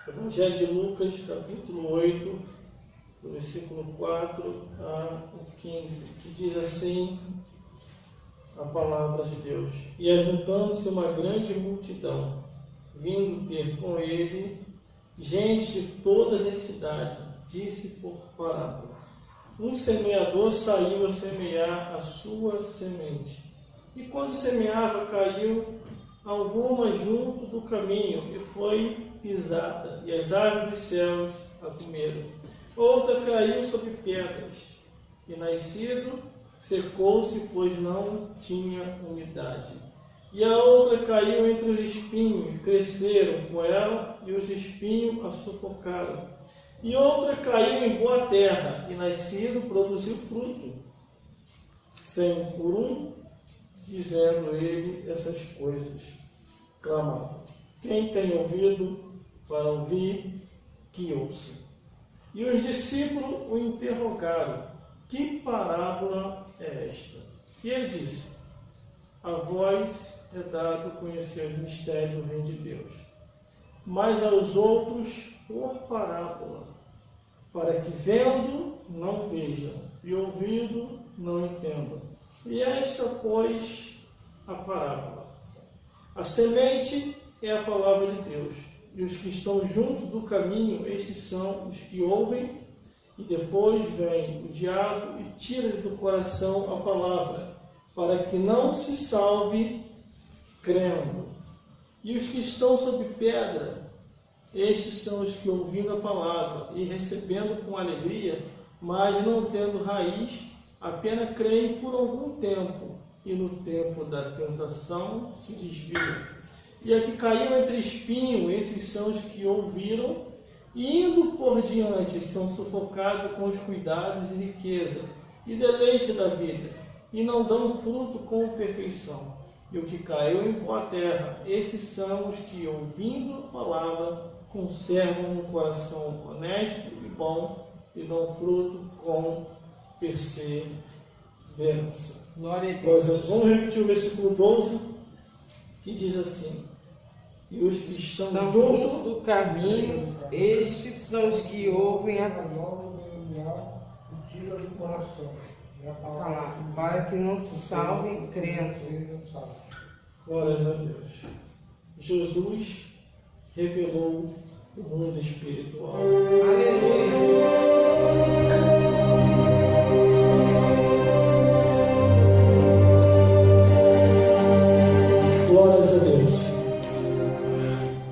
Evangelho de Lucas, capítulo 8, do versículo 4 a 15, que diz assim a palavra de Deus: E ajuntando-se uma grande multidão, vindo ter com ele gente de todas as cidades, disse por parábola: Um semeador saiu a semear a sua semente. E quando semeava, caiu alguma junto do caminho e foi pisada, e as aves dos céus a comeram. Outra caiu sobre pedras, e nascido, secou-se, pois não tinha umidade. E a outra caiu entre os espinhos, cresceram com ela, e os espinhos a sufocaram. E outra caiu em boa terra, e nascido, produziu fruto, 100 por um, dizendo ele essas coisas. Clamava: Quem tem ouvido para ouvir, que ouça. E os discípulos o interrogaram: Que parábola é esta? E ele disse: A vós é dado conhecer os mistérios do reino de Deus, mas aos outros por parábola, para que vendo não vejam, e ouvindo não entendam. E esta, pois, a parábola. A semente é a palavra de Deus, e os que estão junto do caminho, estes são os que ouvem, e depois vem o diabo e tira-lhe do coração a palavra, para que não se salve crendo. E os que estão sob pedra, estes são os que, ouvindo a palavra e recebendo com alegria, mas não tendo raiz, apenas creem por algum tempo, e no tempo da tentação se desviam. E a que caiu entre espinhos, esses são os que ouviram, e indo por diante são sufocados com os cuidados e riqueza, e deleite da vida, e não dão fruto com perfeição. E o que caiu em boa terra, esses são os que, ouvindo a palavra, conservam no coração honesto e bom, e dão fruto com perseverança. Glória a Deus. Vamos repetir o versículo 12, que diz assim: E os que estão junto do caminho, estes são os que ouvem a palavra e tira do coração. palavra, para que não se salvem crendo. Glórias a Deus. Jesus revelou o mundo espiritual. Aleluia. Glórias a Deus.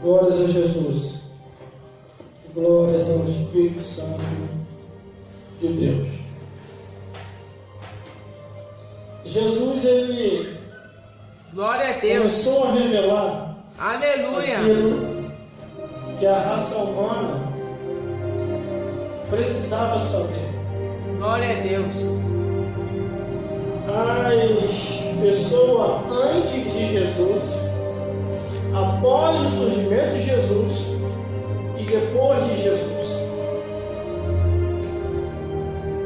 Glórias a Jesus. Glórias ao Espírito Santo de Deus. Jesus, ele Glória a Deus. começou a revelar Aleluia. aquilo que a raça humana precisava saber. Glória a Deus. As pessoas antes de Jesus, após o surgimento de Jesus e depois de Jesus,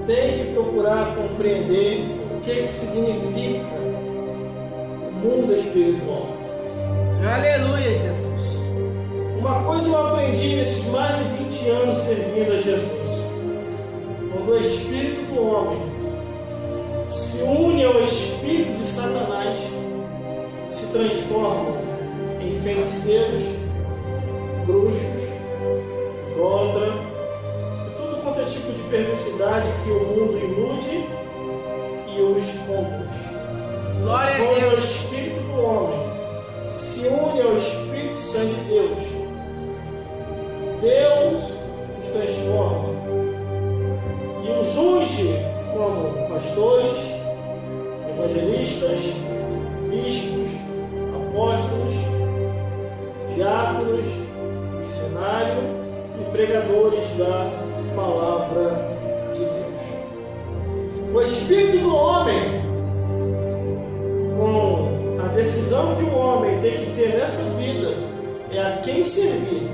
tem que procurar compreender o que significa o mundo espiritual. Aleluia, Jesus. Uma coisa eu aprendi nesses mais de 20 anos servindo a Jesus: quando o espírito do homem se une ao espírito de Satanás, se transformam em feiticeiros, bruxos, idólatra, tudo quanto é tipo de perversidade que o mundo ilude e os conduz. Glória a Quando o Deus. espírito do homem se une ao Espírito Santo de Deus, Deus os transforma e os unge como pastores, evangelistas, bispos, apóstolos, diáconos, missionários e pregadores da palavra de Deus. O espírito do homem, com a decisão que o homem tem que ter nessa vida, é a quem servir.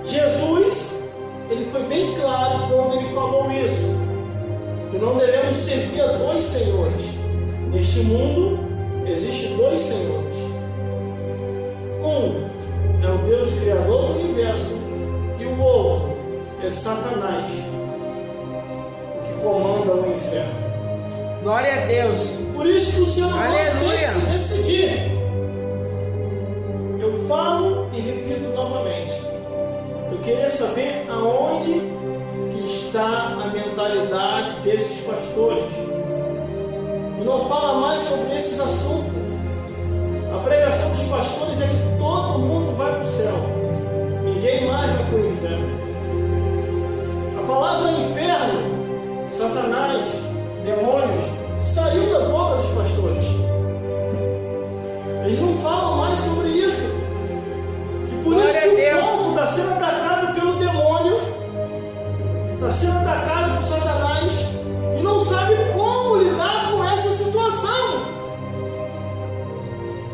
Jesus, ele foi bem claro quando ele falou isso, que não devemos servir a dois senhores. Neste mundo existem dois senhores. Um é o Deus Criador do universo, Satanás o que comanda o inferno. Glória a Deus. Por isso que o Senhor Aleluia. tem que se decidir. Eu falo e repito novamente. Eu queria saber aonde que está a mentalidade desses pastores. E não fala mais sobre esses assuntos. A pregação dos pastores é que todo mundo vai para o céu. Ninguém mais vai para o inferno. A palavra inferno, Satanás, demônios, saiu da boca dos pastores. Eles não falam mais sobre isso. E por isso que o povo está sendo atacado pelo demônio, está sendo atacado por Satanás e não sabe como lidar com essa situação.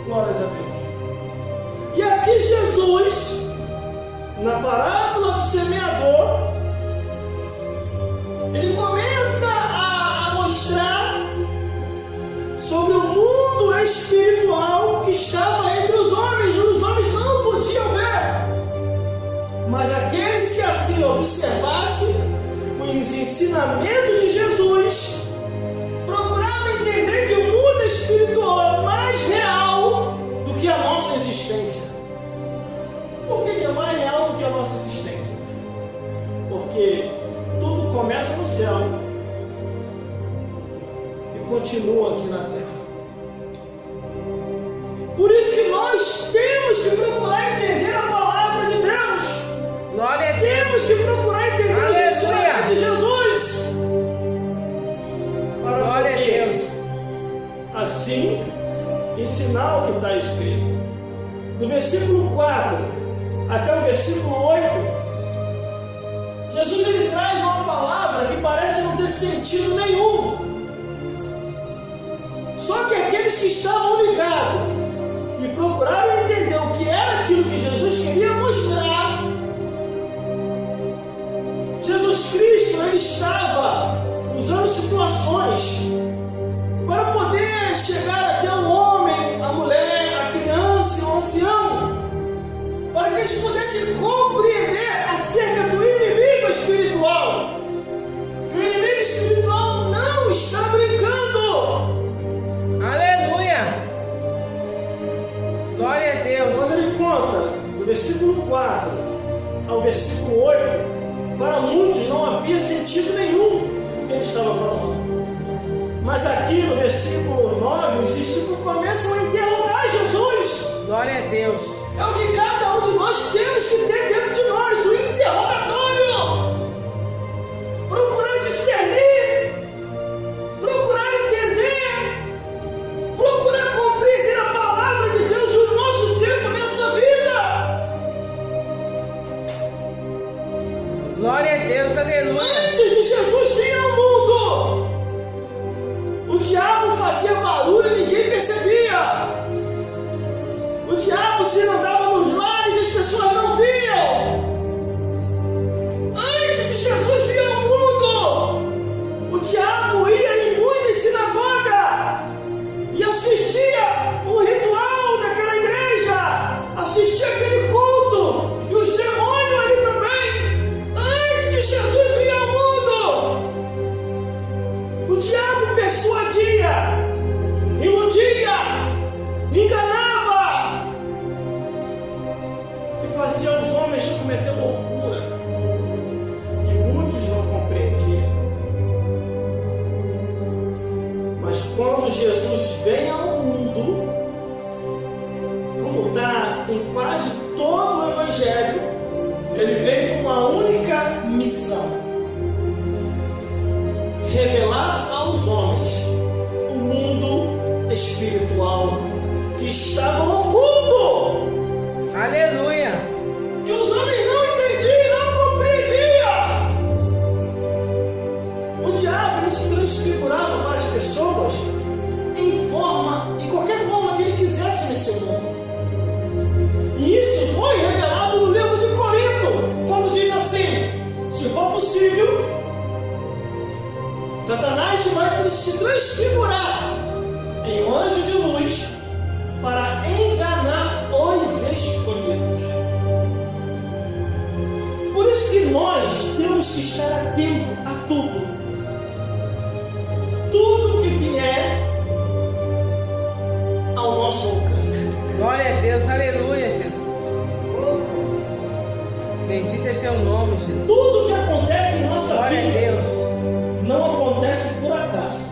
Glórias a Deus. E aqui Jesus, na parábola do semeador, ele começa a mostrar sobre o mundo espiritual que estava entre os homens não podiam ver, mas aqueles que assim observassem os ensinamentos de Jesus, procuravam entender que o mundo espiritual é mais real do que a nossa existência. Por que é mais real do que a nossa existência? Porque tudo começa no céu e continua aqui na terra. Por isso que nós temos que procurar entender a palavra de Deus. Glória a Deus. Temos que procurar entender os ensinamentos de Jesus. Para Glória a Deus. Assim, ensinar o que está escrito. Do versículo 4 até o versículo 8, Jesus ele traz uma palavra que parece não ter sentido nenhum. Só que aqueles que estavam ligados e procuraram entender o que era aquilo que Jesus queria mostrar, Jesus Cristo ele estava usando situações para poder chegar até o homem, a mulher, a criança e o ancião, para que eles pudessem compreender acerca do inimigo espiritual. O inimigo espiritual não está brincando. Aleluia. Glória a Deus. Quando ele conta do versículo 4 ao versículo 8, para muitos não havia sentido nenhum o que ele estava falando. Mas aqui no versículo 9, os discípulos começam a interrogar Jesus. Glória a Deus. É o que cada um de nós temos que ter dentro de nós, o interrogatório. Procurar discernir, procurar entender, procurar compreender a palavra de Deus e o nosso tempo nessa vida. Glória a Deus, aleluia. Antes de Jesus vir ao mundo, o diabo fazia barulho e ninguém percebia. O diabo se andava nos lares e as pessoas não viam. Antes de Jesus vir ao mundo, o diabo ia em muitas sinagogas e assistia o ritual daquela igreja, assistia aquele culto, e os demônios ali também. Antes de Jesus vir ao mundo, o diabo persuadia, iludia, enganava e fazia os homens cometer loucura que muitos não compreendiam. Mas quando Jesus vem ao mundo, como está em quase todo o Evangelho, ele vem com uma única missão: revelar aos homens o mundo espiritual que estava oculto, Aleluia. que os homens não entendiam, não compreendiam. O diabo ele se transfigurava para as pessoas em qualquer forma que ele quisesse nesse mundo. E isso foi revelado no livro de Corinto, quando diz assim: se for possível, Satanás vai se transfigurar em um anjo de luz para enganar os escolhidos. Por isso que nós temos que estar atento a tudo. Tudo que vier ao nosso alcance. Glória a Deus, aleluia, Jesus. Bendito é teu nome, Jesus. Tudo que acontece em nossa Glória a vida Deus. não acontece por acaso.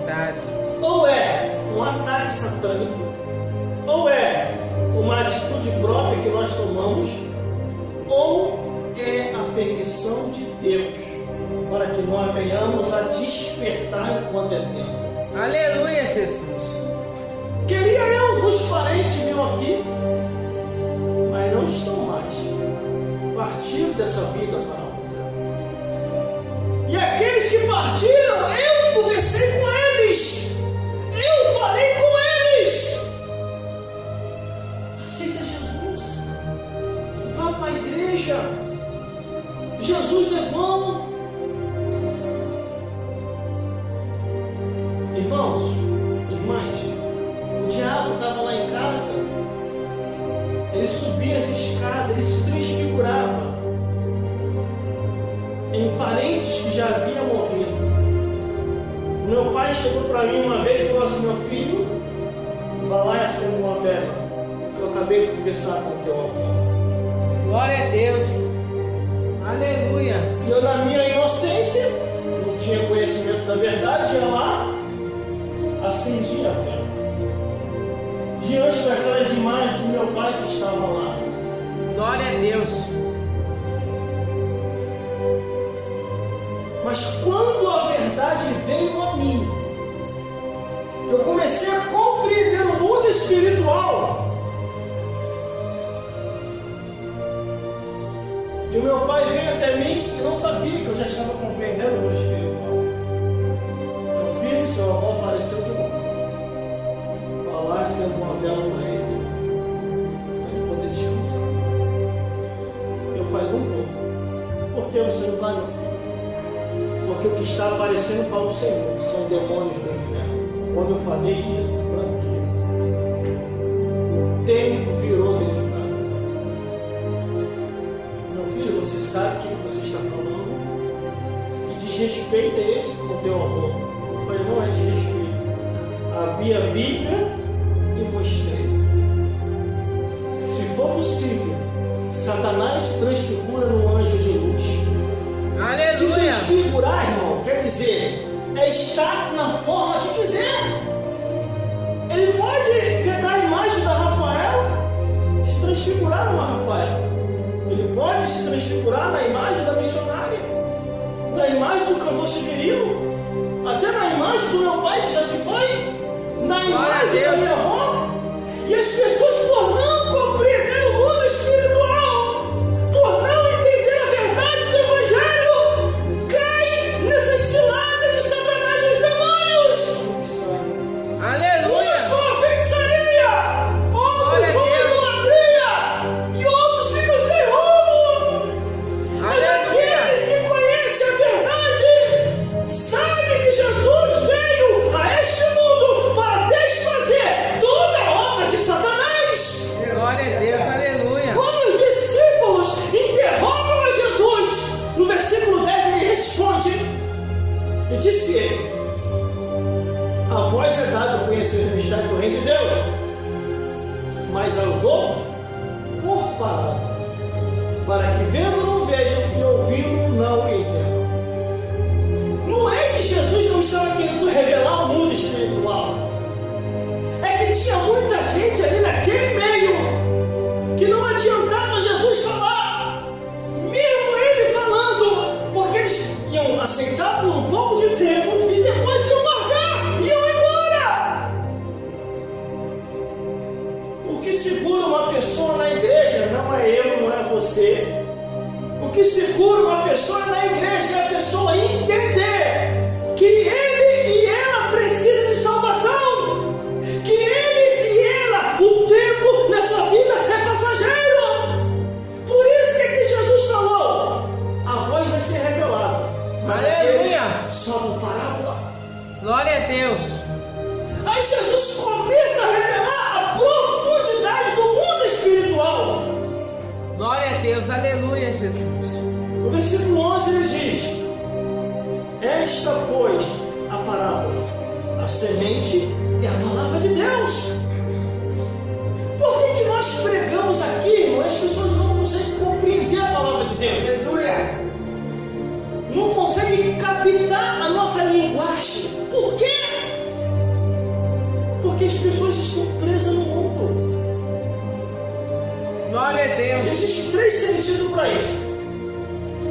Verdade. Ou é um ataque satânico, ou é uma atitude própria que nós tomamos, ou é a permissão de Deus para que nós venhamos a despertar enquanto é tempo. Aleluia, Jesus. Queria eu alguns parentes meus aqui, mas não estão mais. Partiram dessa vida para outra. E aqueles que partiram, eu conversei com eles. Eu falei com eles. Aceita Jesus. Vá para a igreja. Jesus é bom. Irmãos, irmãs, o diabo estava lá em casa. Ele subia as escadas, ele se transfigurava em parentes que já haviam morrido. Meu pai chegou para mim uma vez e falou assim: meu filho, vá lá e acenda uma vela. Eu acabei de conversar com o teu avô. Glória a Deus. Aleluia. E eu, na minha inocência, não tinha conhecimento da verdade, ia lá, acendia a vela. Diante daquelas imagens do meu pai que estava lá. Glória a Deus. Mas quando a verdade veio a mim, eu comecei a compreender o mundo espiritual. E o meu pai veio até mim e não sabia que eu já estava compreendendo o mundo espiritual. Meu filho, seu avô apareceu de novo. Vai lá e acende uma vela para ele, para ele poder descansar. Eu falei: não vou. Por que você não vai, meu filho? Porque o que está aparecendo para o Senhor são demônios do inferno. Quando eu falei isso, tranquilo, o tempo virou dentro de casa. Meu filho, você sabe o que você está falando? Que desrespeito é esse com o teu avô? Eu falei: não é desrespeito. Abri a Bíblia e mostrei. Se for possível, Satanás transfigura no anjo de luz. Aleluia. Se transfigurar, irmão, quer dizer, é estar na forma que quiser. Ele pode pegar a imagem da Rafaela, se transfigurar numa Rafaela. Ele pode se transfigurar na imagem da missionária, na imagem do cantor Severino, até na imagem do meu pai que já se foi, na imagem da minha avó. E as pessoas, por não compreender o mundo espiritual, por não entender a verdade do Evangelho, caem nessa cilada de Satanás e os demônios. Aleluia. Uns com a feitiçaria, outros com a idolatria, e outros ficam sem rumo. Mas aqueles que conhecem a verdade sabem que Jesus veio a este mundo para desfazer toda a obra de Satanás. Glória a Deus, aleluia. Quando os discípulos interrogam a Jesus, no versículo 10 ele responde, e disse ele: a vós é dado conhecer o mistério do reino de Deus, mas aos outros por parábola, para que vendo não vejam e ouvindo não entendam. Não é que Jesus não estava querendo revelar o mundo espiritual, é que tinha muita gente ali naquele meio que não adiantava Jesus falar, mesmo ele falando, porque eles iam aceitar por um pouco de tempo e depois iam largar, iam embora. O que segura uma pessoa na igreja não é eu, não é você. O que segura uma pessoa na igreja é a pessoa entender que ele e ela precisam de salvação, que ele e ela, o tempo nessa vida é passageiro. Por isso que Jesus falou: a voz vai ser revelada, mas aleluia, aqueles só no parábola. Glória a Deus. Aí Jesus começa a revelar a profundidade do mundo espiritual. Glória a Deus. Deus, aleluia, Jesus. No versículo 11 ele diz: esta, pois, a parábola, a semente é a palavra de Deus. Por que nós pregamos aqui, irmão? As pessoas não conseguem compreender a palavra de Deus. Aleluia. Não conseguem captar a nossa linguagem. Por quê? Porque as pessoas estão presas no mundo. Glória a Deus. Existem 3 sentidos para isso.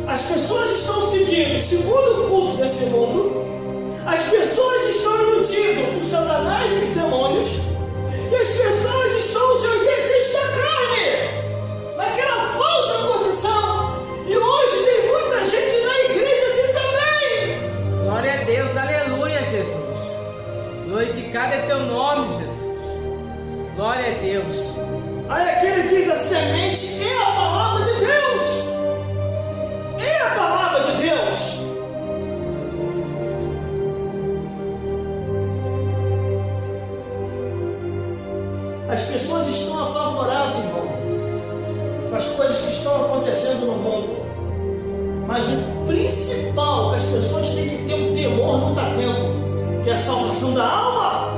As pessoas estão seguindo segundo o curso desse mundo. As pessoas estão iludidas por Satanás e os demônios. E as pessoas estão nos seus desejos da carne, naquela falsa posição. E hoje tem muita gente na igreja assim também. Glória a Deus, aleluia, Jesus. Glorificado é teu nome, Jesus. Glória a Deus. Aí aqui ele diz: a semente é a palavra de Deus. É a palavra de Deus. As pessoas estão apavoradas, irmão, com as coisas que estão acontecendo no mundo. Mas o principal que as pessoas têm que ter um temor não está tendo, que é a salvação da alma.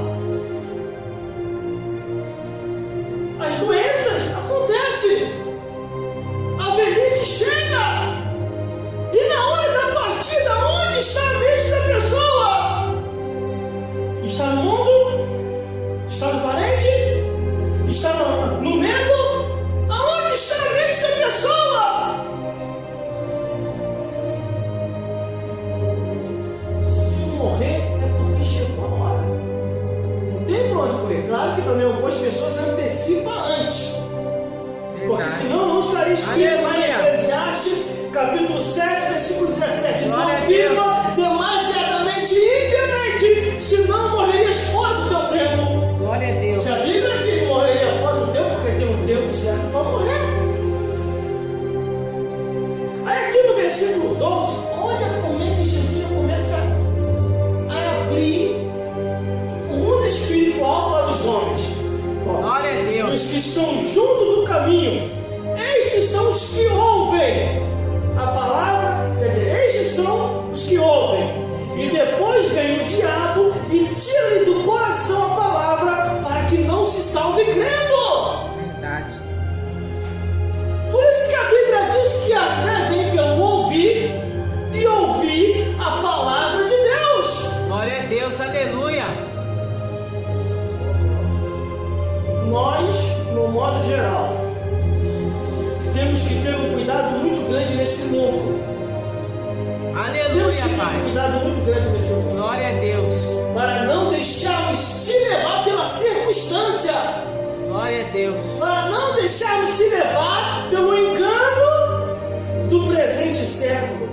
As doenças acontecem, a velhice chega, e na hora da partida, onde está a mente da pessoa? Está no mundo? Está no parente? Está no medo? Aonde está a mente da pessoa? Se morrer é porque chegou a hora. Não tem para onde correr. Claro que para algumas pessoas se antecipa antes. Porque senão não estaria escrito lá em Eclesiastes, capítulo 7, versículo 17. Não viva demasiadamente impiamente, senão morrerias fora do teu tempo. Glória a Deus. Se a Bíblia diz que morreria fora do tempo, porque tem um tempo certo para morrer. Aí aqui no versículo 12, olha como é que Jesus já começa a abrir o mundo espiritual para os homens. Glória a Deus. Os que estão junto do caminho, estes são os que ouvem a palavra, quer dizer, estes são os que ouvem. E depois vem o diabo e tira-lhe do coração a palavra para que não se salve crendo. Verdade. Por isso que a Bíblia diz que a fé vem pelo ouvir e ouvir a palavra de Deus. Glória a Deus, aleluia. Nós, no modo geral, temos que ter um cuidado muito grande nesse mundo. Aleluia, Temos que ter um Pai. cuidado muito grande nesse mundo. Glória a Deus. Para não deixarmos se levar pela circunstância. Glória a Deus. Para não deixarmos se levar pelo engano do presente século.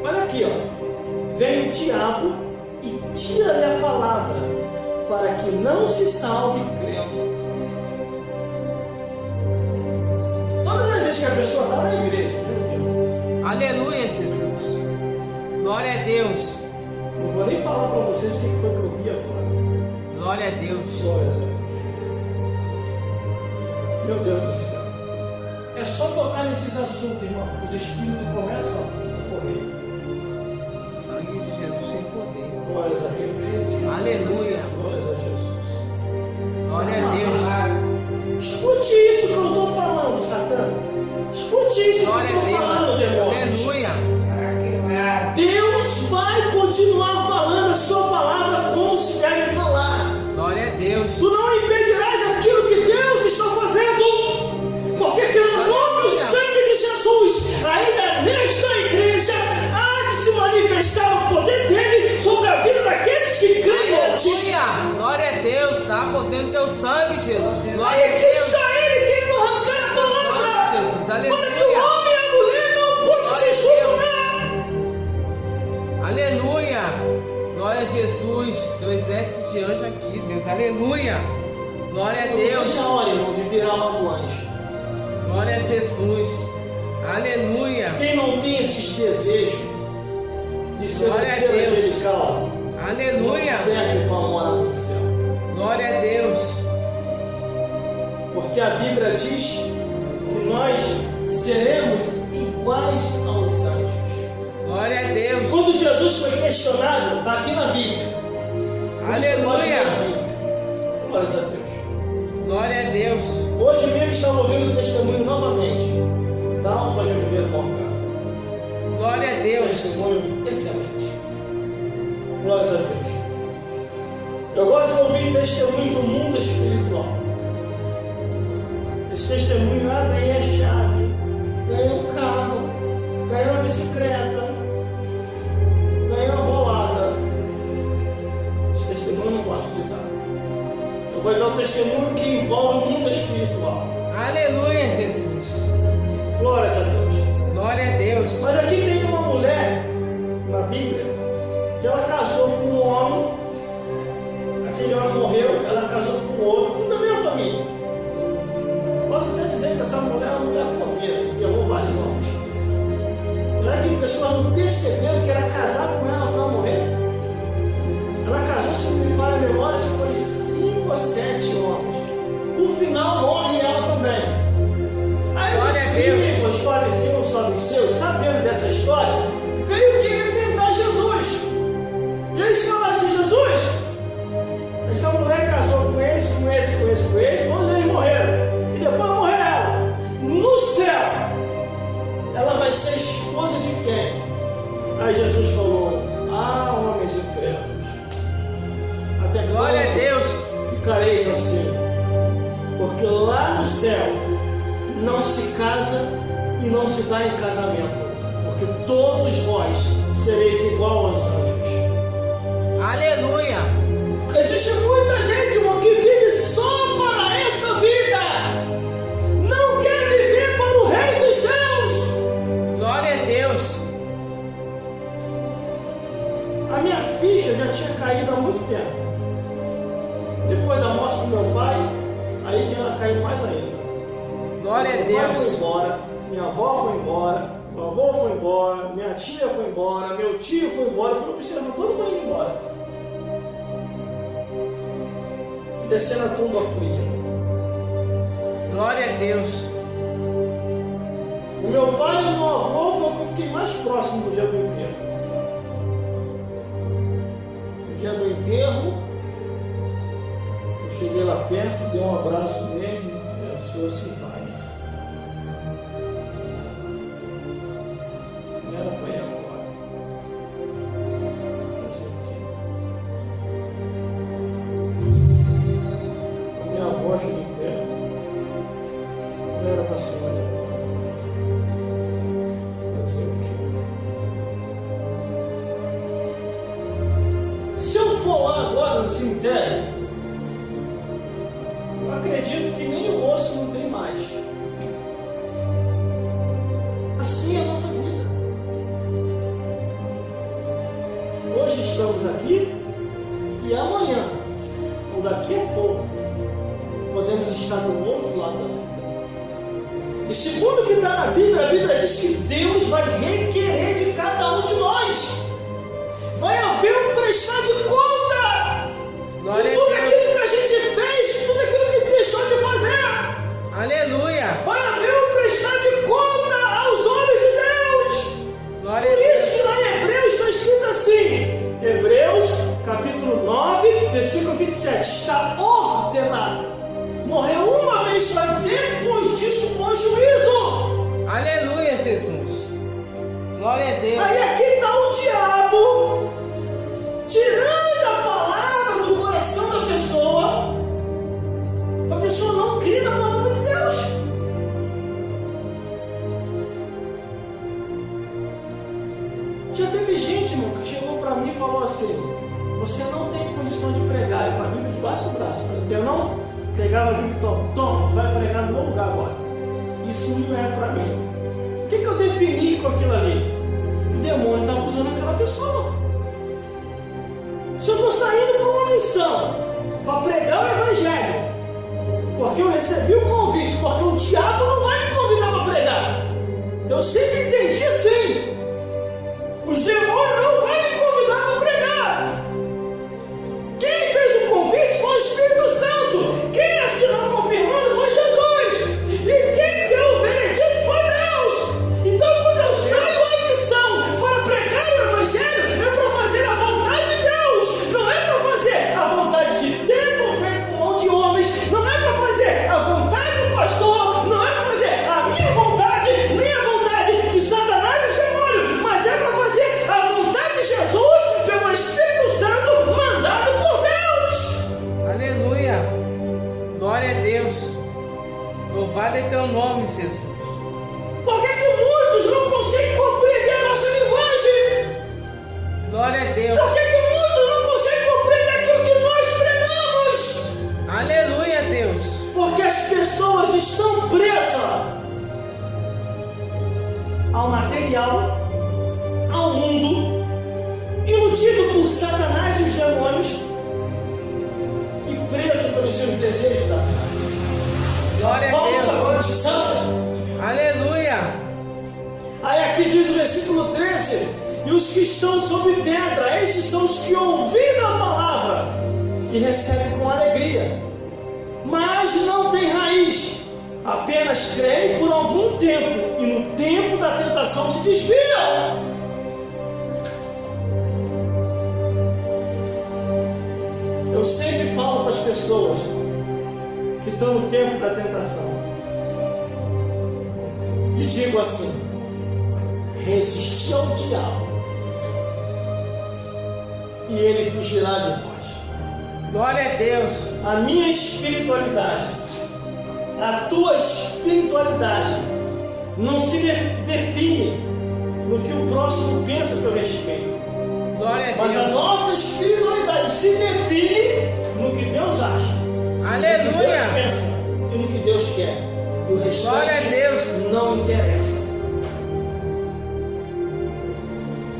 Olha aqui, ó. Vem o diabo e tira-lhe a palavra, para que não se salve crendo. Todas as vezes que a pessoa está na igreja, Aleluia, Jesus. Glória a Deus. não vou nem falar para vocês o que foi que eu vi agora. Glória a Deus. Glórias a Deus. Meu Deus do céu. É só tocar nesses assuntos, irmão. Os espíritos começam a correr. Sangue de Jesus tem poder. Glórias a Deus. Aleluia. Glórias a Jesus. Glória a Deus. Escute isso que eu estou falando, Satã. Escute isso que eu Glória a estou falando, Deus. demônios. Aleluia. Deus vai continuar falando a sua palavra como se deve falar. Glória a Deus. Tu não impedirás aquilo que Deus está fazendo. Porque pelo nome e sangue de Jesus, ainda nesta igreja, há de se manifestar o poder dele sobre a vida daqueles que creem. Aleluia. Glória a Deus. Está podendo teu sangue, Jesus. Glória Aí a aqui Deus. está ele querendo arrancar a palavra. Jesus. Para que o Aleluia. homem e a mulher não possam se escutar. Aleluia. Glória a Jesus. Seu exército de anjo aqui, Deus. Aleluia. Glória a Deus. Deixa a hora, irmão, de virar logo anjo. Glória a Jesus. Aleluia. Quem não tem esses desejos de ser um Glória a ser Deus. angelical, Aleluia. não serve para morar no céu. Glória a Deus. Porque a Bíblia diz que nós seremos iguais aos anjos. Glória a Deus. Quando Jesus foi questionado, está aqui na Bíblia. Aleluia. Glória a Deus. Glória a Deus. Hoje mesmo estava ouvindo o testemunho novamente da Alfa de Oliveira Morgado. Glória a Deus. Testemunho excelente. Glória a Deus. Eu gosto de ouvir testemunhos do mundo espiritual. Esse testemunho, ganhei a chave, ganhei um carro, ganhei uma bicicleta, ganhei uma bolada. Esse testemunho eu não gosto de dar. Eu vou dar um testemunho que envolve o mundo espiritual. Aleluia, Jesus. Glória a Deus. Glória a Deus. Mas aqui tem uma mulher na Bíblia que ela casou com um homem, aquele homem morreu, ela casou com outro, tudo da mesma família. Posso até dizer que essa mulher é uma mulher coveira, que levou vários homens. Mulher que pessoas não perceberam que era casar com ela para morrer. Ela casou, se não me falha a memória, se foi 5 ou 7 homens. No final morre ela também. Aí os filhos, fariseus, saduceus, sabendo dessa história, veio querer tentar Jesus. E eles falaram assim: Jesus, essa mulher casou com esse, todos eles morreram. E depois morreu ela. No céu, ela vai ser esposa de quem? Aí Jesus falou: homens incrédulos, até Glória a Deus. ficareis assim? Porque lá no céu não se casa e não se dá em casamento, porque todos vós sereis igual aos anjos. Aleluia. Existe muita gente, irmão, que vive só para essa vida, não quer viver para o reino dos céus. Glória a Deus. A minha ficha já tinha caído há muito tempo. Depois da morte do meu pai, aí que ela caiu mais ainda. Glória a Meu pai foi Deus. embora, minha avó foi embora, meu avô foi embora, minha tia foi embora, meu tio foi embora, eu falei: todo mundo indo embora. Descendo a tumba fria. Glória a Deus. O meu pai e o meu avô foi o que eu fiquei mais próximo do dia do enterro. No dia do enterro, eu cheguei lá perto, dei um abraço nele, e o senhor se vai. Não era para ir agora. Fazer o quê? Minha avó chegou perto. Não era para ser olhar agora. Fazer o quê? Se eu for lá agora no cemitério, eu acredito que nem o osso não tem mais. Assim é a nossa vida. Hoje estamos aqui e amanhã, ou daqui a pouco, podemos estar do outro lado da vida. E segundo o que está na Bíblia, a Bíblia diz que Deus vai requerer de cada um de nós. Vai haver um prestar de conta Glória de a tudo Deus. aquilo que a gente fez, de tudo aquilo que deixou de fazer. Aleluia. Vai haver um prestar de conta aos homens de Deus. Glória a Por Deus. isso que lá em Hebreus está escrito assim, Hebreus capítulo 9, versículo 27, está ordenado. Morreu uma vez só, depois disso o juízo. Aleluia, Jesus. Glória a Deus. Aí aqui está o diabo tirando a palavra do coração da pessoa. A pessoa não crê na palavra de Deus. Já teve gente, irmão, que chegou para mim e falou assim: você não tem condição de pregar. Eu com a Bíblia debaixo do braço. Eu não pegava a Bíblia e falava: toma, tu vai pregar no meu lugar agora. Isso não é para mim. O que eu defini com aquilo ali? O demônio estava usando aquela pessoa. Se eu estou saindo para uma missão, para pregar o Evangelho, porque eu recebi o convite, porque o diabo não vai me convidar para pregar. Eu sempre entendi assim. Os demônios não vão me convidar para pregar. Quem fez o convite foi o Espírito Santo. Quem assinou confirmando foi Jesus. E quem deu o veredito foi Deus. ao material, ao mundo, iludido por Satanás e os demônios e preso pelos seus desejos da carne. Glória a Falsa Deus. agora de santa. Aleluia. Aí aqui diz o versículo 13: e os que estão sob pedra, estes são os que ouviram a palavra e recebem com alegria, mas não têm raiz, apenas creem por algum tempo e no tempo da tentação se desviam. Eu sempre falo para as pessoas que estão no tempo da tentação e digo assim: resistir ao diabo e ele fugirá de vós. Glória a Deus. A minha espiritualidade, a tua espiritualidade não se define no que o próximo pensa a teu respeito, Glória a mas a Deus. nossa espiritualidade se define no que Deus acha, no que Aleluia. Deus pensa e no que Deus quer. O Glória a restante Deus. não interessa.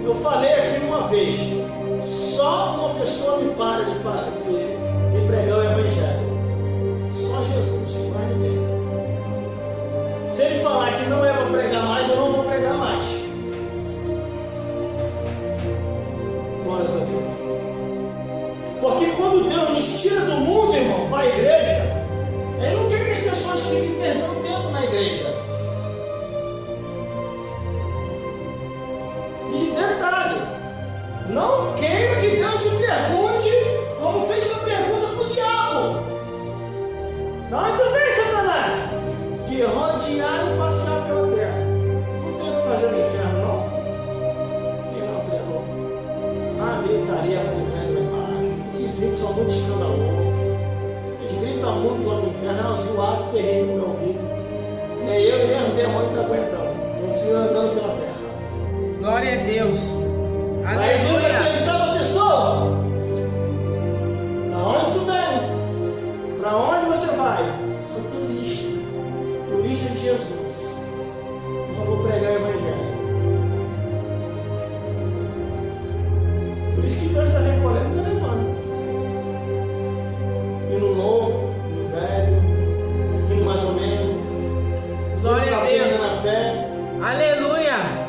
Eu falei aqui uma vez, só uma pessoa me para de pregar o Evangelho. Só Jesus, mais ninguém. Se ele falar que não é para pregar mais, eu não vou pregar mais. Glórias a Deus. Porque quando Deus nos tira do mundo, irmão, para a igreja, Ele não quer que as pessoas fiquem perdendo tempo na igreja. E detalhe, não queira que Deus te pergunte como fez sua pergunta para o diabo. Não, também, Satanás, que rodear e passear pela terra. Não tem o que fazer no inferno, não? E não pregou. Ah, gritaria muito grande, meu irmão. Esses ímpios são muito escandalosos. Eles gritam muito lá no inferno, é um zoado terrível no meu ouvido. Nem eu e nem os demônios estão aguentando. Vão se andando pela terra. Glória a Deus. Aí Deus vai Aleluia. perguntar para a pessoa: para onde tu vem? Para onde você vai? Sou turista de Jesus. Não vou pregar o Evangelho. Por isso que Deus está recolhendo e está levando. E no novo, no velho, e no mais ou menos. Glória a Deus. Na fé. Aleluia.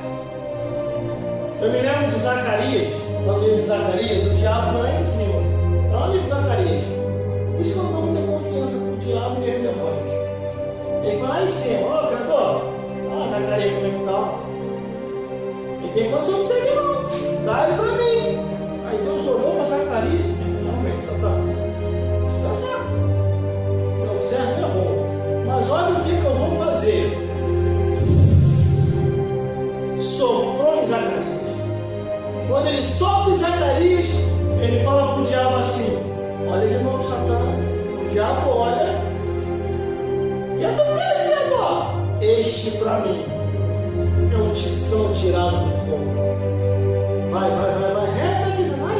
Eu me lembro de Zacarias, no livro de Zacarias, o diabo foi lá em cima. Lá no livro de Zacarias. Por isso que eu não dou muita confiança para o diabo e os demônios. Ele foi lá em cima: ó, cantor, ó, Zacarias, como é que tá? Ele tem condição de você não, dá ele para mim. Aí Deus olhou para Zacarias e disse: realmente, Satanás, está certo. Não, certo errou. Mas olha o que eu vou fazer. Soprou em Zacarias. Quando ele sopra em Zacarias, ele fala para o diabo assim: olha de novo, Satanás. O diabo olha. E eu tô vendo, diabo. Este para mim é um tição tirado do fogo. Vai. Reta aqui, vai.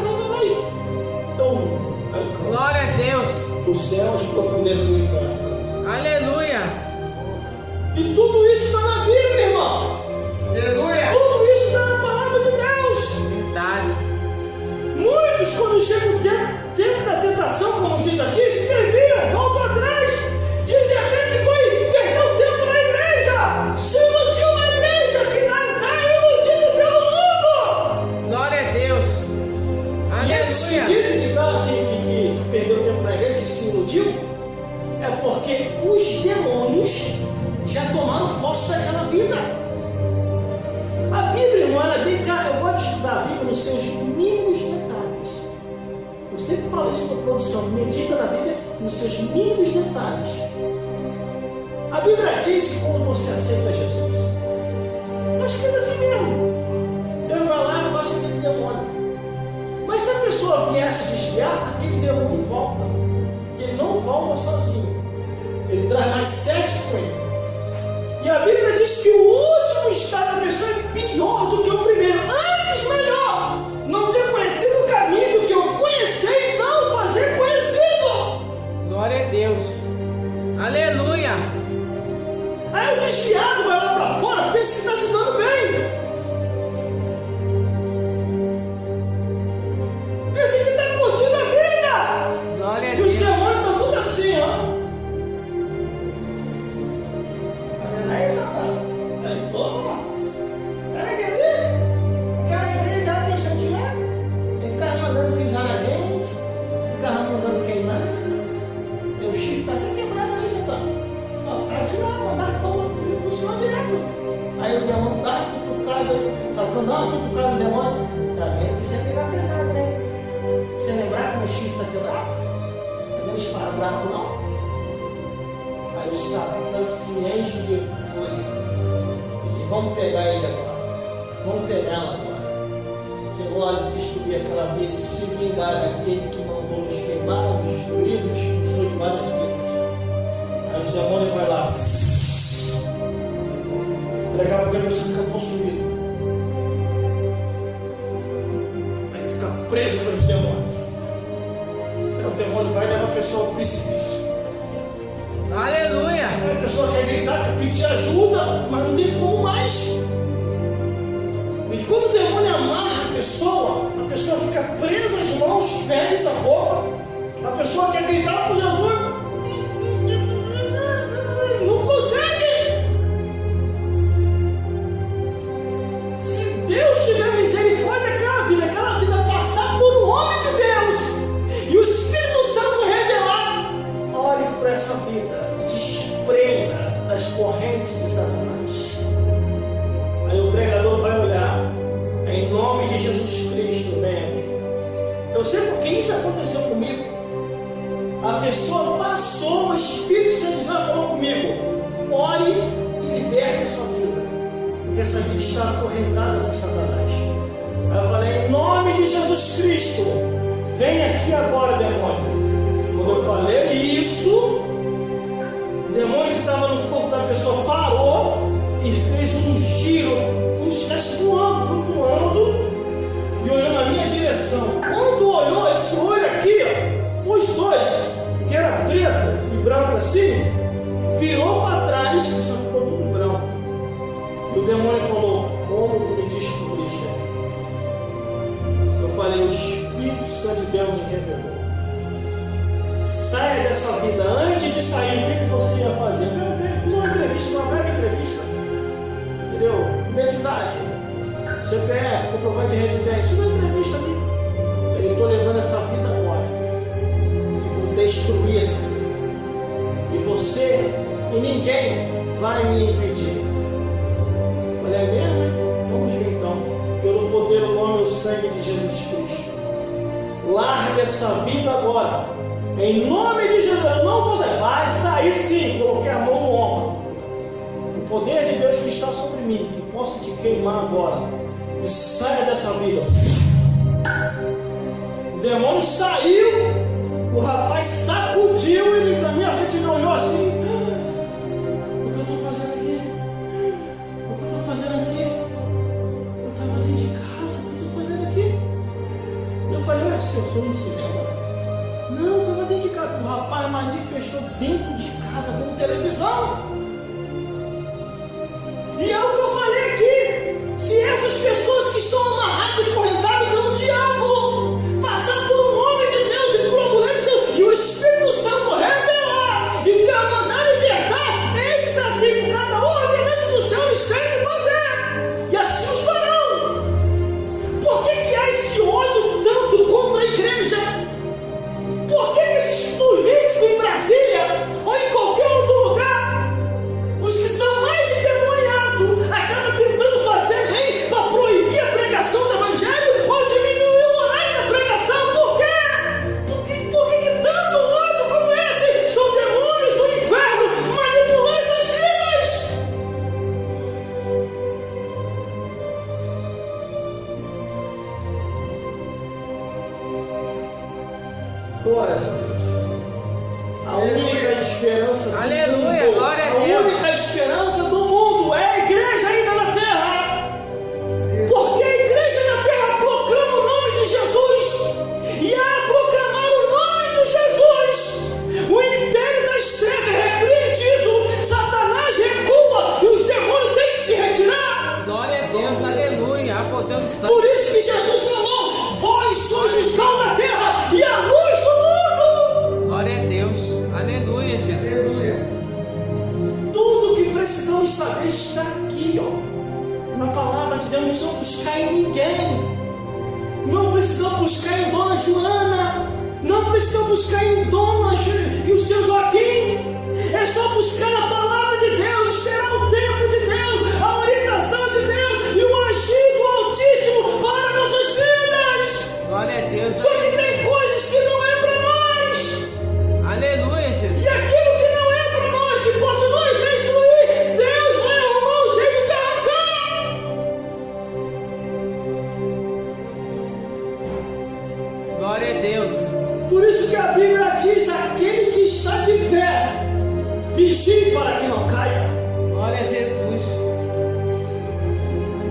Então, Glória a Deus. o céu, as profundezas do inferno. Aleluia. E tudo isso está na Bíblia, irmão. Aleluia. Tudo isso está na palavra de Deus. Verdade. Muitos, quando chega o tempo da tentação, como diz aqui, se desviam, voltam atrás, dizem até que foi perder o tempo na igreja, se iludiu na igreja, que está iludido pelo mundo. Glória a Deus. E esses que Aleluia. dizem que perdeu tempo na igreja, que se iludiu, é porque os demônios já tomaram posse daquela vida. A Bíblia, irmão, ela é bem clara. Eu gosto de estudar a Bíblia nos seus mínimos detalhes. Eu sempre falo isso na produção: medita na Bíblia nos seus mínimos detalhes. A Bíblia diz que quando você aceita Jesus, acho que é assim mesmo. Deus vai lá e afasta aquele demônio. Mas se a pessoa vier se desviar, aquele demônio volta. Ele não volta sozinho. Ele traz mais 7 com ele. E a Bíblia diz que o último estado da pessoa é pior do que o primeiro. Antes, melhor não ter conhecido o caminho do que eu conhecer e não fazer conhecido. Glória a Deus. Aleluia. Aí o desviado vai lá para fora, pensa que está se dando bem. Aí o demônio dá uma cutucada, sabe quando dá uma cutucada no demônio? Também precisa pegar pesado, né? Você lembrar que o chifre está quebrado? Não é um esparadrapo, não? Aí o Satã se enche de fúria e diz: vamos pegar ele agora, vamos pegar ela agora. Chegou a hora de destruir aquela vida e se vingar daquele que mandou nos queimar, nos destruir, nos expulsou de várias vidas. Aí os demônios vão lá. Daqui a pouco a pessoa fica possuída. Aí fica preso pelos demônios. Aí o demônio vai levar a pessoa ao precipício. Aleluia! Aí a pessoa quer gritar, quer pedir ajuda, mas não tem como mais. E quando o demônio amarra a pessoa fica presa às mãos, pés, a boca. A pessoa quer gritar por Jesus, não consegue. Se Deus tiver misericórdia daquela vida passar por um homem de Deus e o Espírito Santo revelar, olhe por essa vida e desprenda das correntes de Satanás. Aí o pregador vai olhar, em nome de Jesus Cristo, vem aqui. Eu sei porque isso aconteceu comigo. A pessoa passou, o Espírito Santo de Deus falou comigo: ore e liberte a sua vida, porque essa vida está acorrentada por Satanás. Aí eu falei: em nome de Jesus Cristo, vem aqui agora, demônio. Quando eu falei isso, o demônio que estava no corpo da pessoa parou e fez um giro, como se estivesse voando, flutuando, e olhou na minha direção. Quando olhou esse olho aqui, ó, os dois, que era preto e branco assim, virou para trás, e só ficou tudo branco. E o demônio falou: como tu me descobriste? Eu falei: o Espírito Santo de Deus me revelou. Saia dessa vida. Antes de sair, o que você ia fazer? Eu fiz uma entrevista, uma breve entrevista. Entendeu? Identidade, CPF, comprovante de residência. Uma entrevista ali. Eu estou levando essa vida agora. E vou destruir essa vida. E você e ninguém vai me impedir. Olha, é mesmo, né? Vamos ver então. Pelo poder, o nome e o sangue de Jesus Cristo. Larga essa vida agora. Em nome de Jesus. Eu não vou sair. Vai sair sim. Coloquei a mão no ombro. O poder de Deus que está sobre mim, que possa te queimar agora. E saia dessa vida. O demônio saiu. O rapaz sacudiu. Ele na minha frente me olhou assim: o que eu estou fazendo aqui? O que eu estou fazendo aqui? Eu estava dentro de casa. O que eu estou fazendo aqui? Eu falei: ué, se eu sou no cinema? Não, eu estava dentro de casa. O rapaz manifestou dentro de casa, com televisão. E é o que eu falei aqui. Se essas pessoas que estão amarradas e correntadas pelo diabo passar por um homem de Deus e por uma mulher de Deus, e o Espírito Santo revelar e mandar libertar, esses assim, com cada ordenança do céu, eles têm que fazer. E assim os farão. Por que há esse ódio tanto contra a igreja? Por que esses políticos em Brasília ou em qualquer outro lugar, os que são mais endemoniados, acabam tentando fazer lei para proibir a pregação do Evangelho ou diminuir o horário da pregação? Por quê? Por que tanto ódio como esse? São demônios do inferno manipulando essas vidas. Glória a Deus. A única esperança do Aleluia, mundo, glória a a Deus. única esperança do mundo é a igreja ainda na terra. Porque a igreja na terra proclama o nome de Jesus. E a proclamar o nome de Jesus, o império das trevas é repreendido, Satanás recua e os demônios têm que se retirar. Glória a Deus, aleluia. A poder do sangue. Por isso que Jesus falou: vós sois o sal da terra e a luz do mundo. Glória a Deus, aleluia, Jesus. Tudo que precisamos saber está aqui, ó, na palavra de Deus. Não precisamos buscar em ninguém. Não precisamos buscar em Dona Joana. Não precisamos buscar em Dona e o seu Joaquim. É só buscar na palavra de Deus, esperar o tempo de Deus, a orientação vigie para que não caia. Glória a Jesus.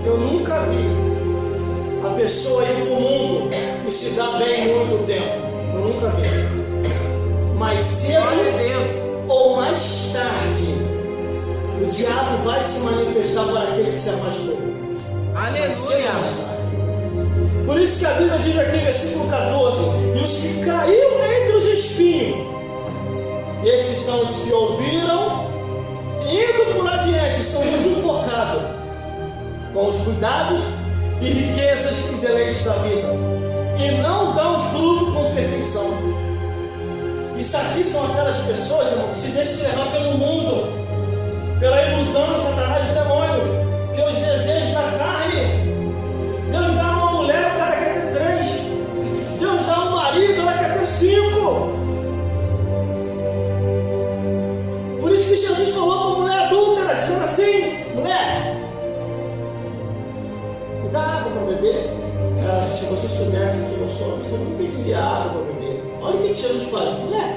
Eu nunca vi a pessoa ir para o mundo e se dar bem muito tempo. Eu nunca vi. Mais cedo Glória a Deus. ou mais tarde, o diabo vai se manifestar para aquele que se afastou. Mais cedo ou mais Aleluia. tarde. Por isso que a Bíblia diz aqui, versículo 14: e os que caíram entre os espinhos, esses são os que ouviram, indo por adiante, são sufocados com os cuidados e riquezas e deleites da vida, e não dão fruto com perfeição. Isso aqui são aquelas pessoas, irmão, que se deixam levar pelo mundo, pela ilusão de Satanás e demônios, pelos desejos da carne. Deus dá uma mulher, o cara quer ter 3. Deus dá um marido, ela quer ter 5. Por isso que Jesus falou para a mulher adúltera, dizendo assim: mulher, me dá água para beber. Ela, se você soubesse que eu sou, você não pediria água para beber. Olha o que Jesus faz: mulher,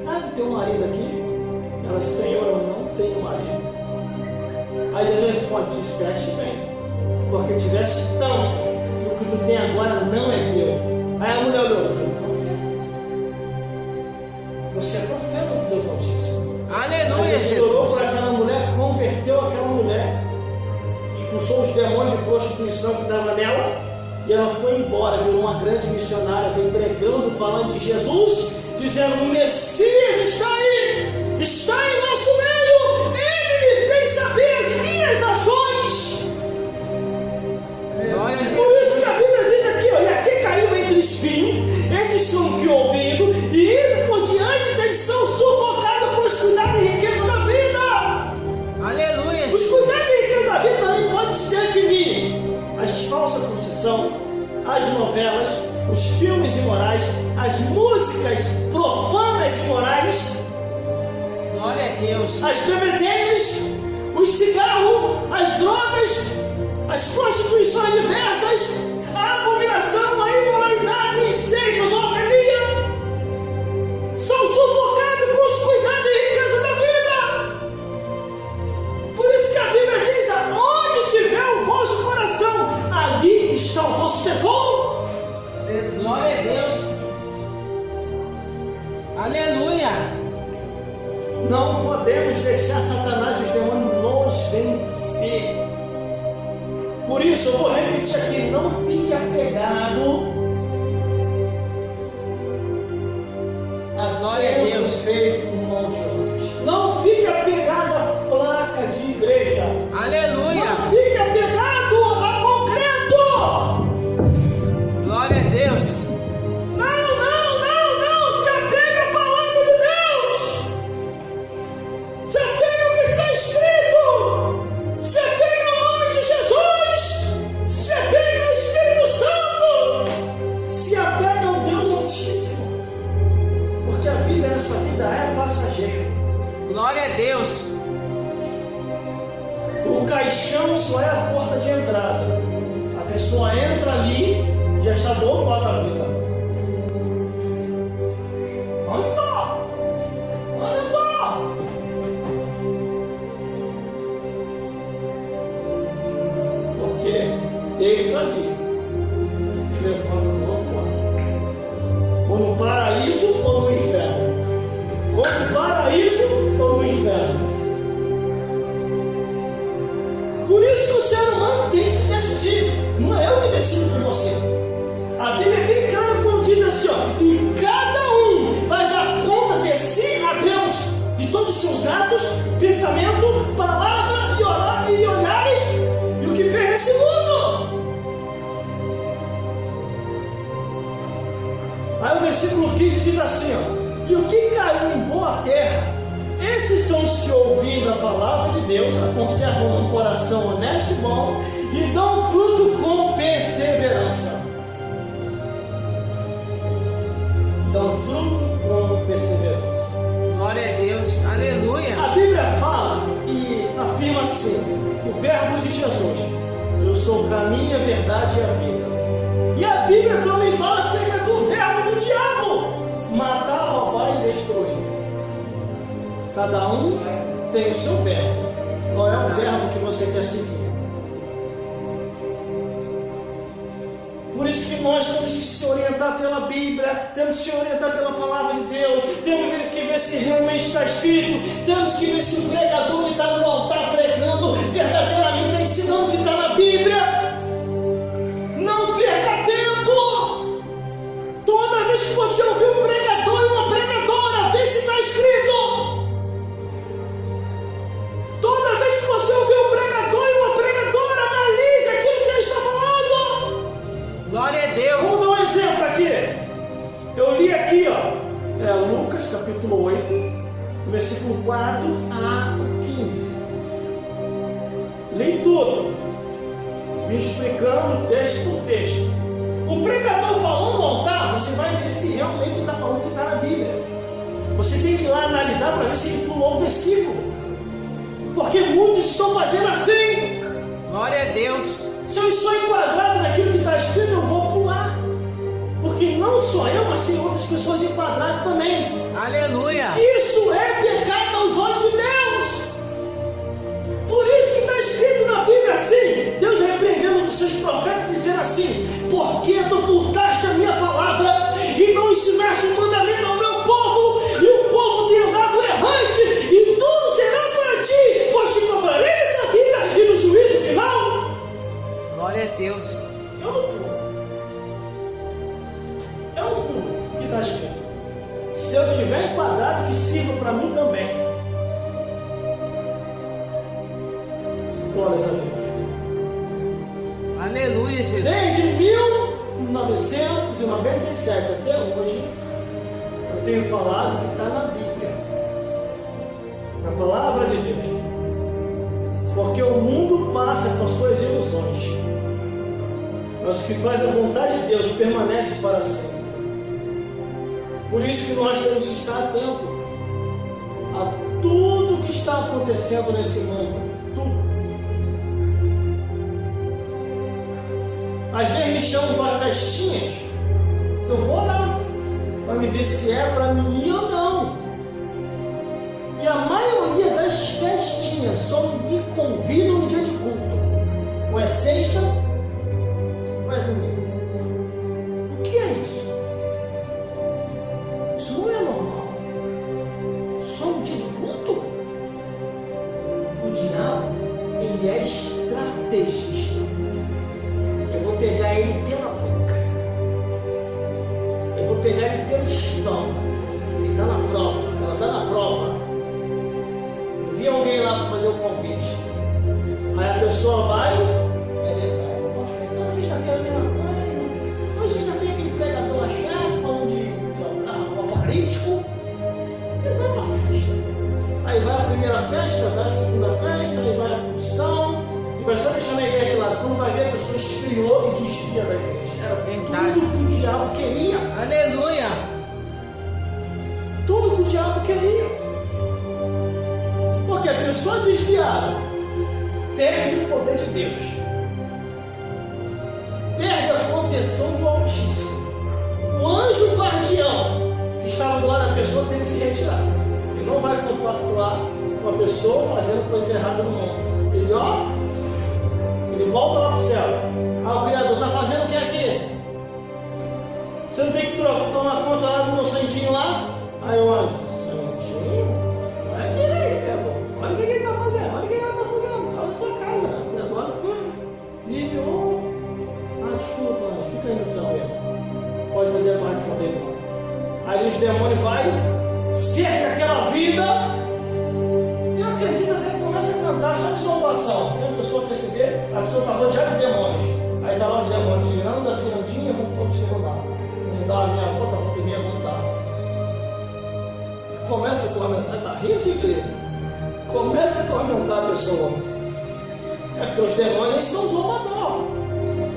não tem um marido aqui? Ela, Senhor, eu não tenho marido. Aí Jesus responde: disseste bem, porque tivesse tanto, e o que tu tem agora não é teu. Aí a mulher olhou: você é profeta do Deus Altíssimo. Aleluia, Aí Jesus orou Jesus. para aquela mulher, converteu aquela mulher, expulsou os demônios de prostituição que estavam nela, e ela foi embora, virou uma grande missionária, veio pregando, falando de Jesus, dizendo: o Messias está aí, está em nosso meio, ele me fez saber as minhas ações. Glória a Por Jesus. isso que a Bíblia diz aqui, ó, e aqui caiu entre espinhos, esses são que ouvindo, e indo por diante, eles são sufocados por os cuidados e riqueza da vida. Aleluia. Os cuidados e riqueza da vida também podem se definir: as falsas curtição, as novelas, os filmes imorais, as músicas profanas e imorais, Glória a Deus. as bebedeiras, os cigarros, as drogas, as prostituições diversas, a abominação, a imoralidade, o incesto, a zoofilia, são sufocados com os cuidados e riqueza da vida. Por isso que a Bíblia diz: aonde tiver o vosso coração, ali está o vosso tesouro. Glória a Deus. Aleluia. Não podemos deixar Satanás e os demônios nos vencer. Por isso, eu vou repetir aqui: não fique apegado Glória a Deus. feito por mão de homens. Não fique apegado à placa de igreja. Aleluia. Não fique apegado a concreto. Glória a Deus. Não. Se apega à palavra de Deus. Se apega ao que está escrito. Se apega ao nome de Jesus. Se apega ao Espírito Santo. Se apega ao Deus Altíssimo. Porque a vida nessa vida é passageira. Glória a Deus. O caixão só é a porta de entrada. A pessoa entra ali, já está do outro lado da vida. Onde está? Porque deita ali e levanta do outro lado. Ou no paraíso ou no inferno. Ou no paraíso ou no inferno. Por isso que o ser humano tem que se decidir. Não é eu que decido por você. A Bíblia é bem clara quando diz assim, ó: e cada um vai dar conta de si a Deus, de todos os seus atos, pensamento, palavra e olhares, e o que fez nesse mundo. Aí o versículo 15 diz assim, ó: e o que caiu em boa terra, esses são os que, ouvindo a palavra de Deus, a conservam um coração honesto e bom, e dão fruto com perseverança. Dão fruto com perseverança. Glória a Deus. Aleluia. A Bíblia fala e afirma assim: o verbo de Jesus: eu sou o caminho, a verdade e a vida. E a Bíblia também fala acerca do verbo do diabo: matar, roubar e destruir. Cada um tem o seu verbo. Qual é o verbo que você quer seguir? Por isso que nós temos que se orientar pela Bíblia, temos que se orientar pela Palavra de Deus, temos que ver se realmente está escrito, temos que ver se o pregador que está no altar pregando verdadeiramente está ensinando o que está na Bíblia. Não perca tempo! Toda vez que você ouvir um pregador e uma pregadora, vê se está escrito. Toda vez que você ouvir um pregador e uma pregadora, analise aquilo que ele está falando. Glória a Deus. Vamos dar um exemplo aqui. Eu li aqui, Lucas capítulo 8, versículo 4 a 15. Li tudo, me explicando texto por texto. O pregador falando no altar, você vai ver se realmente está falando o que está na Bíblia. Você tem que ir lá analisar para ver se ele pulou o versículo. Porque muitos estão fazendo assim. Glória a Deus. Se eu estou enquadrado naquilo que está escrito, eu vou pular. Porque não só eu, mas tem outras pessoas enquadradas também. Aleluia. Isso é pecado aos olhos de Deus. Por isso que está escrito na Bíblia assim. Deus repreendendo dos seus profetas, dizendo assim: por que tu furtaste a minha palavra e não ensinaste o mandamento ao meu povo? E o povo tem andado errante, e tudo será para ti, pois te cobrarei nessa vida e no juízo final. Glória a Deus. Eu não pulo. Eu não pulo o que está escrito. Se eu tiver enquadrado, que sirva para mim também. Glórias a Deus. Aleluia, Jesus. Desde 1997 até hoje, eu tenho falado que está na Bíblia, na Palavra de Deus. Porque o mundo passa com suas ilusões, mas o que faz a vontade de Deus permanece para sempre. Por isso que nós temos que estar atentos a tudo que está acontecendo nesse mundo. Tudo. Às vezes me chamam para festinhas, eu vou lá para me ver se é para mim ir ou não. E a maioria das festinhas só me convidam no dia de culto. Ou é sexta, ou é domingo. O que é isso? Isso não é normal. Só no dia de culto? O diabo, ele é estrategista. Eu vou pegar ele pela boca. Eu vou pegar ele pelo estômago. Ele está na prova. Ela está na prova. Eu vi alguém lá para fazer o convite. Aí a pessoa vai. Na sexta-feira minha mãe. Na sexta-feira aquele pregador lá chato, falando de apocalíptico. Ele vai para a festa. Aí vai a primeira festa, vai a segunda festa, aí vai a produção. Vai só deixando a igreja de lado. Quando vai ver, a pessoa esfriou e desvia da igreja. Era verdade. Tudo que o diabo queria. Aleluia. Tudo que o diabo queria. Porque a pessoa desviada perde o poder de Deus. Perde a proteção do Altíssimo. O anjo guardião que estava do lado da pessoa tem que se retirar. Ele não vai compactuar com a pessoa fazendo coisa errada no mundo. Ele volta lá para o céu. O Criador está fazendo o que aqui? Você não tem que tomar conta lá do meu santinho lá? Aí eu olho, santinho? Olha aqui aí, Criador. Olha o que ele está fazendo. Olha o que ele está fazendo. Fala da tua casa. O Criador, vive desculpa, fica aí no céu mesmo. Pode fazer a parte do céu dele. Aí os demônios vai, cerca aquela vida. Eu acredito até que começa a cantar só de salvação. Se a pessoa perceber, a pessoa está rodeada de demônios. Aí está lá os demônios tirando a cirandinha, vamos cirandar. Vamos dar a minha volta, vamos pedir a vontade. Começa a tormentar, está rindo sem querer. Começa a tormentar a pessoa. É porque os demônios eles são zombadores.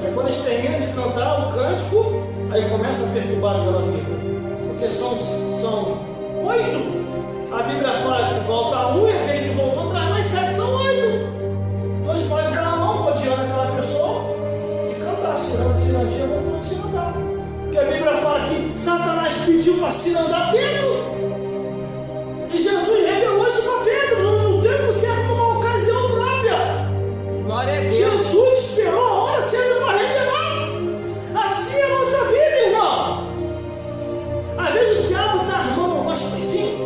É quando eles terminam de cantar o cântico, aí começa a perturbar aquela vida. Porque são 8. A Bíblia fala que volta 1 e aquele que voltou traz mais 7, são 8. Então eles podem dar a mão rodeando aquela pessoa e cantar, cirandinha, vamos cirandar. Porque a Bíblia fala que Satanás pediu para cirandar Pedro. E Jesus revelou isso esperou a hora certa para revelar. Assim é a nossa vida, irmão. Às vezes o diabo está armando algumas coisinhas,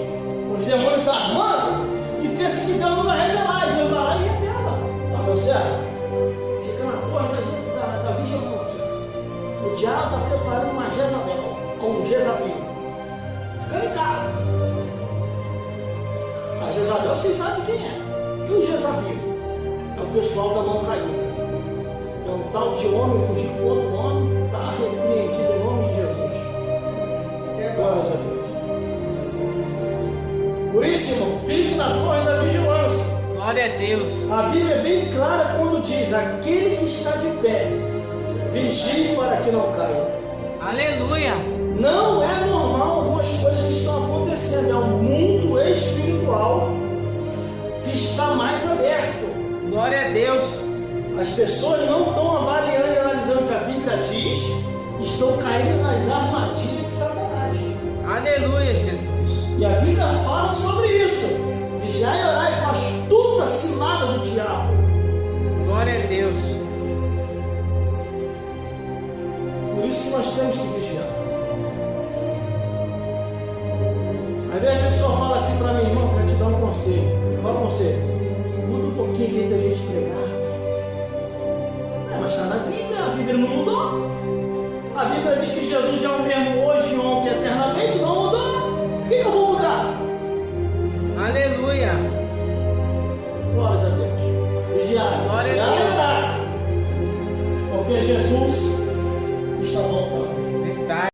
os demônios estão armando e pensa que Deus não vai revelar. E Deus vai lá e revela. Mas, meu servo, fica na porta da vigilância. O diabo está preparando uma Jezabel, ou um Jezabel. Fica ligado. A Jezabel, vocês sabem quem é. E o Jezabel? É o pessoal da mão caída. É um tal de homem fugir com outro homem, está repreendido em nome de Jesus. Glórias a Deus. Por isso, irmão, fique na torre da vigilância. Glória a Deus. A Bíblia é bem clara quando diz: aquele que está de pé, vigie para que não caia. Aleluia. Não é normal algumas coisas que estão acontecendo. É o mundo espiritual que está mais aberto. Glória a Deus. As pessoas não estão avaliando e analisando o que a Bíblia diz, estão caindo nas armadilhas de Satanás. Aleluia, Jesus. E a Bíblia fala sobre isso. Vigiai e orai com a astuta cilada do diabo. Glória a Deus. Por isso que nós temos que vigiar. Às vezes a pessoa fala assim para mim: irmão, quero te dar um conselho. Qual conselho? Muda um pouquinho aqui da gente pregar. Mas está na Bíblia, a Bíblia não mudou. A Bíblia diz que Jesus é o mesmo hoje, ontem e eternamente, não mudou. O que eu vou mudar? Aleluia. Glórias a Deus. Vigiar. Glória a Vigiar. Porque Jesus